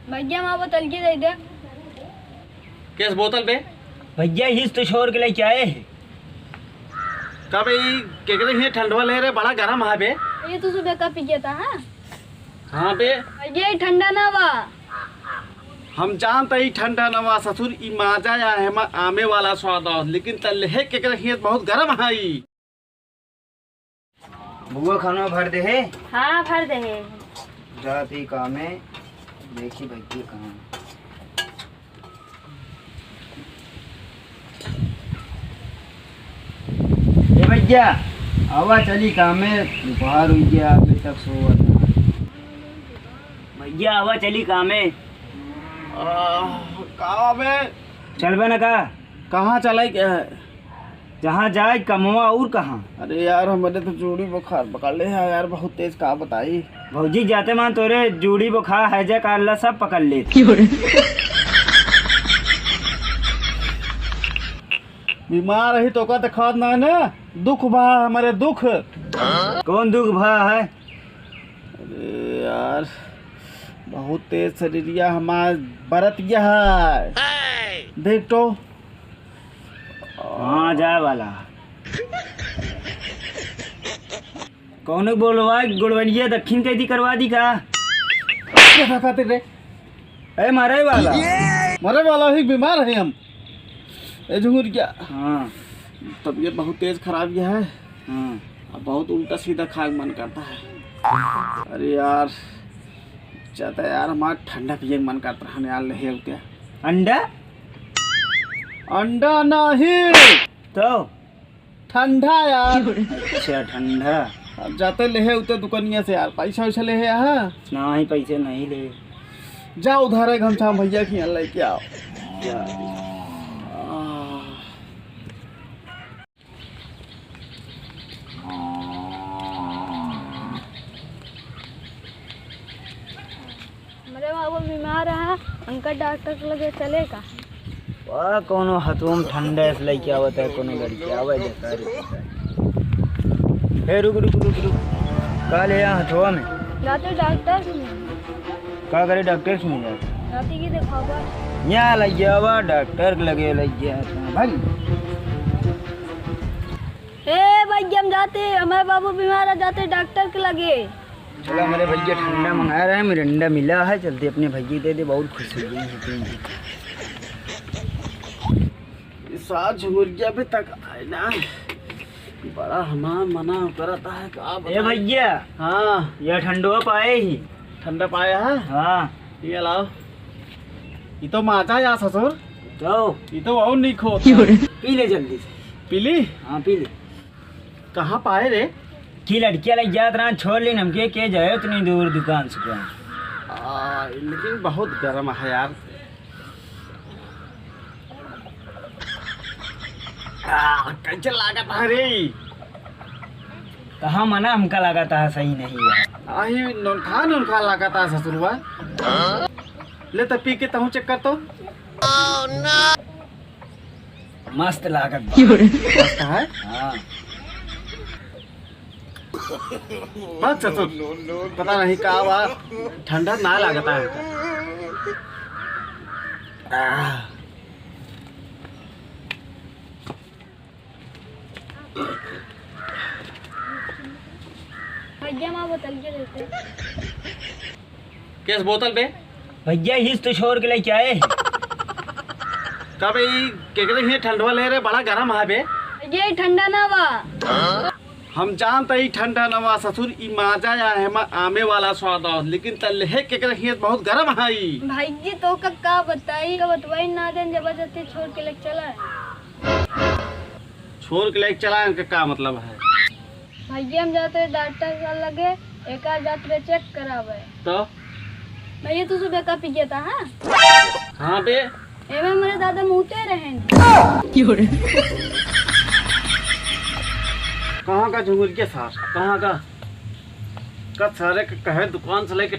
भैया वहाँ बोतल की दे दे। किस बोतल पे? भैया हिस तो छोड़ के लेके आए हैं। कब केकरे ही ठंडवा ले रहे, बड़ा गर्म है बे। ये तू सुबह का पी था? हाँ बे, ये ठंडा ना बा। हम जानते ही ठंडा नवा ससुर ई माजा या है आमे वाला स्वाद हो, लेकिन तल्हे केकरे ही बहुत गर्म है। बुआ खाना भर दे है। हाँ भर दे। जाती काम में देखी भैया कहाँ। ए भैया आवा चली काम में, दोपहर हुई गया अभी तक सो था। भैया आवा चली काम में। कहाँ में चल बे न का। कहाँ चलाई क्या है? जहाँ जाए कमवा और कहाँ। अरे यार हमारे तो जोड़ी बुखार पकड़ ले है यार, बहुत तेज। कहाँ बताई भौजी जाते मान तोरे जूड़ी बुखार हैजा कारला सब पकड़ ले। बीमार रही तो का खाद ना ना दुख भा हमारे दुख। कौन दुख भा है? अरे यार बहुत तेज शरीरिया हमार बरतिया है, देख तो। हाँ जाए वाला कौन बोलवा गुड़वलिया दक्षिण कैदी करवा दी का। क्या खाते रे? ए मारे वाला मरे वाला ही बीमार है हम। ए झुंगुर क्या? हाँ तबीयत बहुत तेज खराब है। हाँ अब बहुत उल्टा सीधा खाए मन करता है। अरे यार चाहता यार हमारा ठंडा पिए मन करता है यार। ले होते अंडा अंडा नहीं तो ठंडा यार। अच्छा ठंडा। अब जाते ले उते दुकानिया से यार, पैसा वैसा ले है? ना ही पैसे नहीं ले। जा उधर है घनश्याम भैया की यहाँ लेके आओ। मेरे बाबू बीमार है, अंकल डॉक्टर के लगे चलेगा। वाह कोनो हथुम ठंडा से लेके आवत है, कोनो लड़की आवे जता रे। हे रुक रुक रुक रुक का ले यहाँ हथुआ में जाते डॉक्टर का करे? डॉक्टर से मिल जाता राती की दिखावा। यहाँ लग गया वा डॉक्टर के लगे लग गया भाई। हे भैया हम जाते, हमारे बाबू बीमार है, जाते डॉक्टर के लगे। चलो मेरे भैया ठंडा मंगा रहे हैं, मिरिंडा मिला है, चलते अपने भैया दे दे। बहुत खुश हो गई साथ झुमुरिया भी तक आए ना, बड़ा हमारा मना करता है। ए भैया हाँ यह ठंडवा पाए ही। ठंडा पाया है। हाँ ये लाओ, ये तो माचा या ससुर, तो ये तो और नहीं खो। पी ले जल्दी से। पीली? हाँ पी ले। कहाँ पाए रे? की लड़कियाँ लग जात रहा, छोड़ ले नमके के जाए उतनी दूर दुकान से। लेकिन बहुत गर्म है यार। कैसे लागत है रे? कहाँ मना हमका लगाता है सही नहीं है। आही नोनखा लागत है ससुरवा। ले तो पी के तहु चेक कर तो। मस्त लागत मस्त है। हाँ बस ससुर पता नहीं का हुआ, ठंडा ना लागता है। भैया वहाँ बोतल के देते। किस बोतल पे? भैया हिस तो छोड़ के लेके आए हैं। कब केकरे ही ठंडवा ले रहे, बड़ा गर्म है बे। ये ठंडा ना बा। हम जानते ही ठंडा नवा ससुर ई माजा या है आमे वाला स्वाद हो, लेकिन तल्हे केकरे ही बहुत गर्म है। भाई जी तो का बताई का बतवाई ना देन, जबरदस्ती छोड़ के लेके चला है। छोड़ के लेके चला का मतलब है? भैया हम जाते डॉक्टर के लगे, एक आध जाते चेक करावे। तो भैया तू सुबह का पी था? हाँ बे, एवं मेरे दादा मुँहते रहे। कहाँ का झुंगुर के साथ? कहाँ का? कब सारे कहे दुकान से लेके